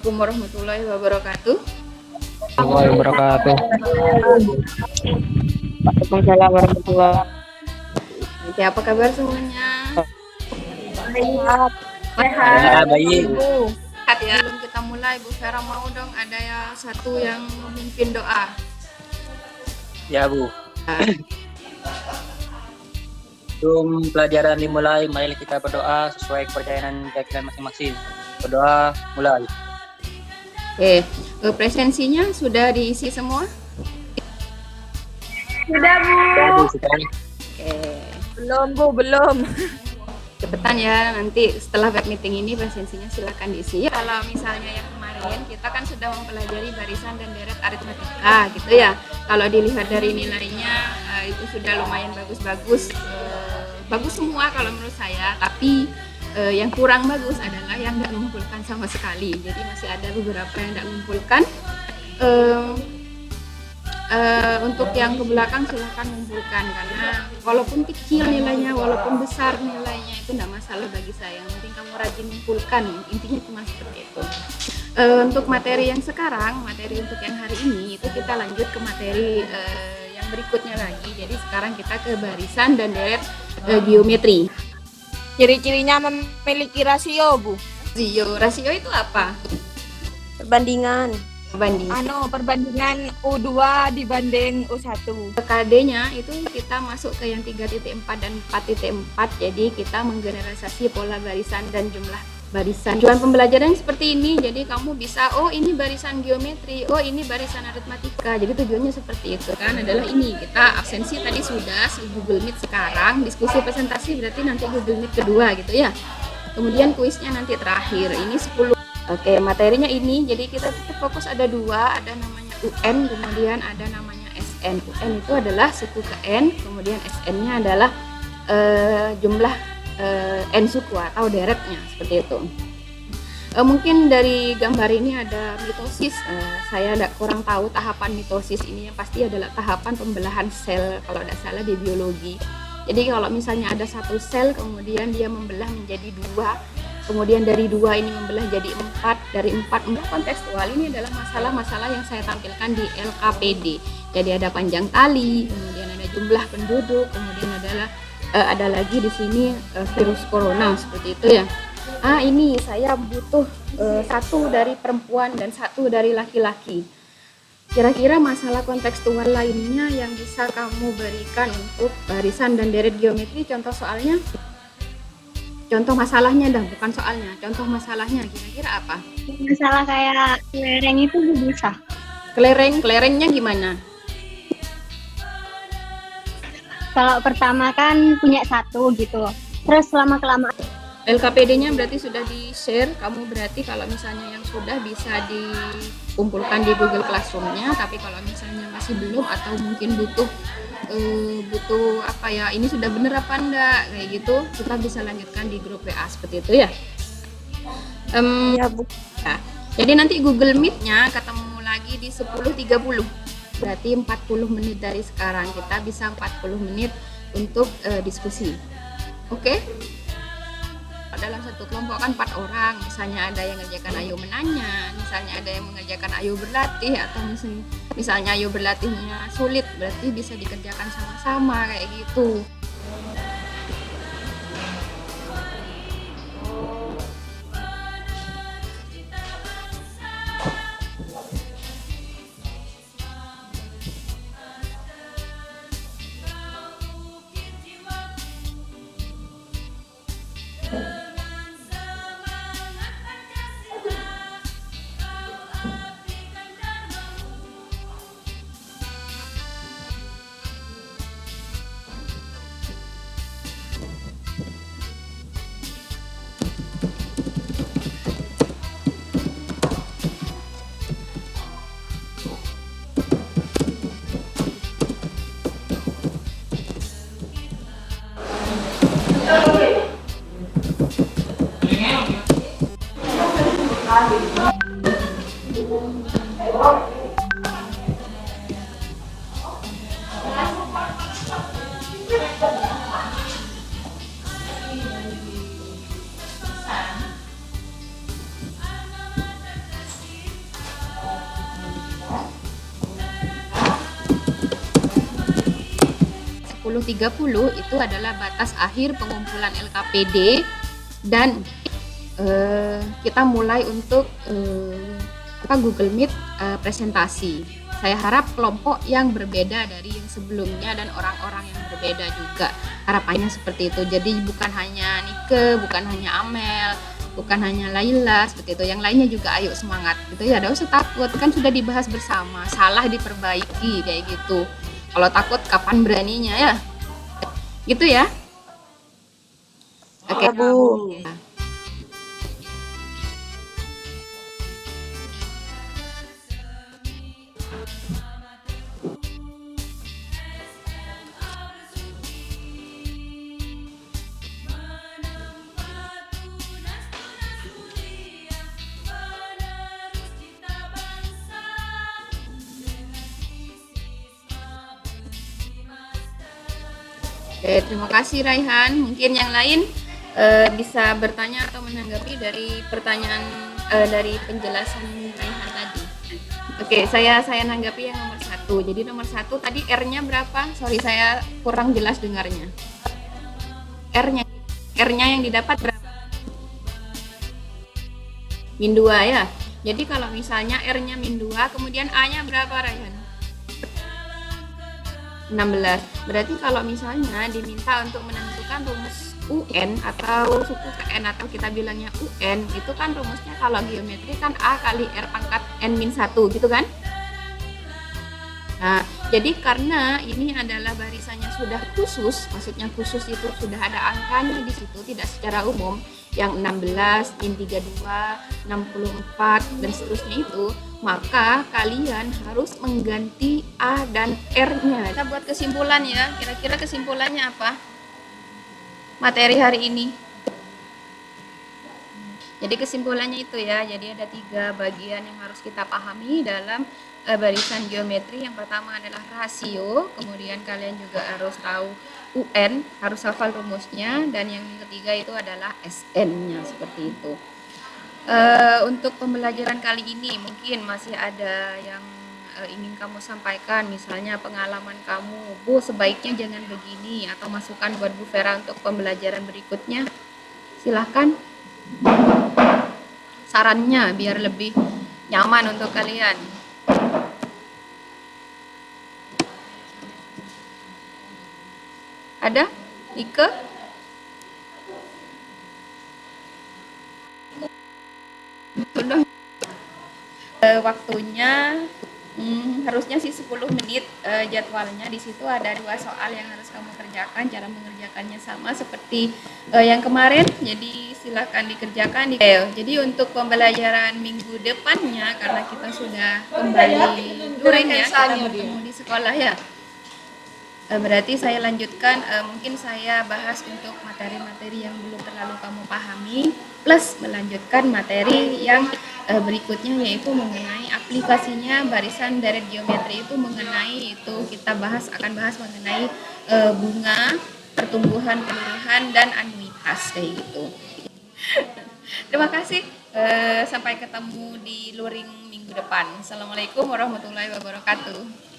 Assalamualaikum warahmatullahi wabarakatuh. Warahmatullahi wabarakatuh. Waalaikumsalam warahmatullahi Oke, apa kabar semuanya? wabarakatuh. Ya, baik. Sehat ya. Sebelum kita mulai, Bu Vera mau dong ada ya satu yang memimpin doa. Ya, Bu. Sebelum pelajaran dimulai, mari kita berdoa sesuai kepercayaan keyakinan masing-masing. Berdoa, mulai. Oke, presensinya sudah diisi semua? Sudah, Bu. Ya, Bu, sekarang. Oke, Belum, Bu, belum. cepetan ya, nanti setelah web meeting ini presensinya silakan diisi. Ya, kalau misalnya yang kemarin kita kan sudah mempelajari barisan dan deret aritmatika gitu ya. Kalau dilihat dari nilainya itu sudah lumayan bagus-bagus. Bagus semua kalau menurut saya, tapi yang kurang bagus adalah yang tidak mengumpulkan sama sekali. Jadi masih ada beberapa yang tidak mengumpulkan. Untuk yang ke belakang silahkan mengumpulkan, karena walaupun kecil nilainya, walaupun besar nilainya itu tidak masalah bagi saya. Yang penting kamu rajin mengumpulkan, intinya cuma seperti itu. Untuk materi yang sekarang, materi untuk yang hari ini itu kita lanjut ke materi yang berikutnya lagi. Jadi sekarang kita ke barisan dan deret geometri. Ciri-cirinya memiliki rasio, Bu. Rasio itu apa? Perbandingan. Perbandingan U2 dibanding U1. KD-nya itu kita masuk ke yang 3.4 dan 4.4. Jadi kita menggeneralisasi pola barisan dan jumlah barisan. Tujuan pembelajaran seperti ini. Jadi kamu bisa, oh ini barisan geometri, oh ini barisan aritmatika. Jadi tujuannya seperti itu kan, adalah ini. Kita absensi tadi sudah Google Meet, sekarang diskusi presentasi berarti nanti Google Meet kedua gitu ya. Kemudian kuisnya nanti terakhir. Ini 10. Oke, materinya ini, jadi kita fokus ada dua, ada namanya UN, kemudian ada namanya SN. UN itu adalah suku ke N, kemudian SN-nya adalah jumlah N suku atau deretnya, seperti itu. Mungkin dari gambar ini ada mitosis, saya kurang tahu tahapan mitosis ini, yang pasti adalah tahapan pembelahan sel kalau tidak salah di biologi. Jadi kalau misalnya ada satu sel, kemudian dia membelah menjadi dua, kemudian dari dua ini membelah jadi 4, dari 4 kontekstual. Ini adalah masalah-masalah yang saya tampilkan di LKPD. Jadi ada panjang tali, kemudian ada jumlah penduduk, kemudian ada lagi di sini virus corona, seperti itu ya. Ini saya butuh satu dari perempuan dan satu dari laki-laki. Kira-kira masalah kontekstual lainnya yang bisa kamu berikan untuk barisan dan deret geometri, contoh soalnya? Contoh masalahnya dah, bukan soalnya. Contoh masalahnya kira-kira apa? Masalah kayak kelereng itu bisa. Kelerengnya gimana? Kalau pertama kan punya satu gitu. Terus lama-kelamaan LKPD-nya berarti sudah di-share. Kamu berarti kalau misalnya yang sudah bisa dikumpulkan di Google Classroom-nya, tapi kalau misalnya masih belum atau mungkin butuh apa ya, ini sudah bener apa enggak kayak gitu, kita bisa lanjutkan di grup WA seperti itu ya. Ya, Bu. Nah, jadi nanti Google Meet-nya ketemu lagi di 10.30, berarti 40 menit dari sekarang. Kita bisa 40 menit untuk diskusi. Oke? Dalam satu kelompok kan 4 orang, misalnya ada yang mengerjakan ayo menanya, misalnya ada yang mengerjakan ayo berlatih, atau misalnya ayo berlatihnya sulit, berarti bisa dikerjakan sama-sama kayak gitu. 2030 itu adalah batas akhir pengumpulan LKPD dan kita mulai untuk Google Meet presentasi. Saya harap kelompok yang berbeda dari yang sebelumnya dan orang-orang yang berbeda juga. Harapannya seperti itu. Jadi bukan hanya Nike, bukan hanya Amel, bukan hanya Laila seperti itu. Yang lainnya juga ayo semangat. Gitu ya, enggak usah takut. Kan sudah dibahas bersama. Salah diperbaiki kayak gitu. Kalau takut kapan beraninya ya? Gitu ya. Oke, Bu. Oke, terima kasih Raihan. Mungkin yang lain bisa bertanya atau menanggapi dari pertanyaan dari penjelasan Raihan tadi. Oke, saya nanggapi yang nomor 1. Jadi nomor 1 tadi R-nya berapa? Sorry, saya kurang jelas dengarnya. R-nya yang didapat berapa? Min 2 ya. Jadi kalau misalnya R-nya min 2, kemudian A-nya berapa Raihan? 16. Berarti kalau misalnya diminta untuk menentukan rumus UN atau suku KN atau kita bilangnya UN, itu kan rumusnya kalau geometri kan A kali R pangkat N-1 gitu kan? Nah, jadi karena ini adalah barisannya sudah khusus, maksudnya khusus itu sudah ada angkanya di situ, tidak secara umum, yang 16, min 32, 64, dan seterusnya itu, maka kalian harus mengganti A dan R-nya. Kita buat kesimpulan ya, kira-kira kesimpulannya apa? Materi hari ini. Jadi kesimpulannya itu ya, jadi ada 3 bagian yang harus kita pahami dalam barisan geometri. Yang pertama adalah rasio, kemudian kalian juga harus tahu UN, harus hafal rumusnya, dan yang ketiga itu adalah SN-nya, seperti itu. Untuk pembelajaran kali ini mungkin masih ada yang ingin kamu sampaikan, misalnya pengalaman kamu, Bu sebaiknya jangan begini, atau masukan buat Bu Vera untuk pembelajaran berikutnya, silahkan sarannya biar lebih nyaman untuk kalian. Ada? Ike? Sudah. Waktunya harusnya sih 10 menit jadwalnya. Di situ ada 2 soal yang harus kamu kerjakan. Cara mengerjakannya sama seperti yang kemarin. Jadi silakan dikerjakan. Jadi untuk pembelajaran minggu depannya, karena kita sudah kembali luring ya, kita bertemu di sekolah ya. Berarti saya lanjutkan, mungkin saya bahas untuk materi-materi yang belum terlalu kamu pahami, plus melanjutkan materi yang berikutnya, yaitu mengenai aplikasinya barisan deret geometri. Itu mengenai, itu kita akan bahas mengenai bunga, pertumbuhan keseluruhan, dan anuitas kayak gitu. Terima kasih, sampai ketemu di luring minggu depan. Assalamualaikum warahmatullahi wabarakatuh.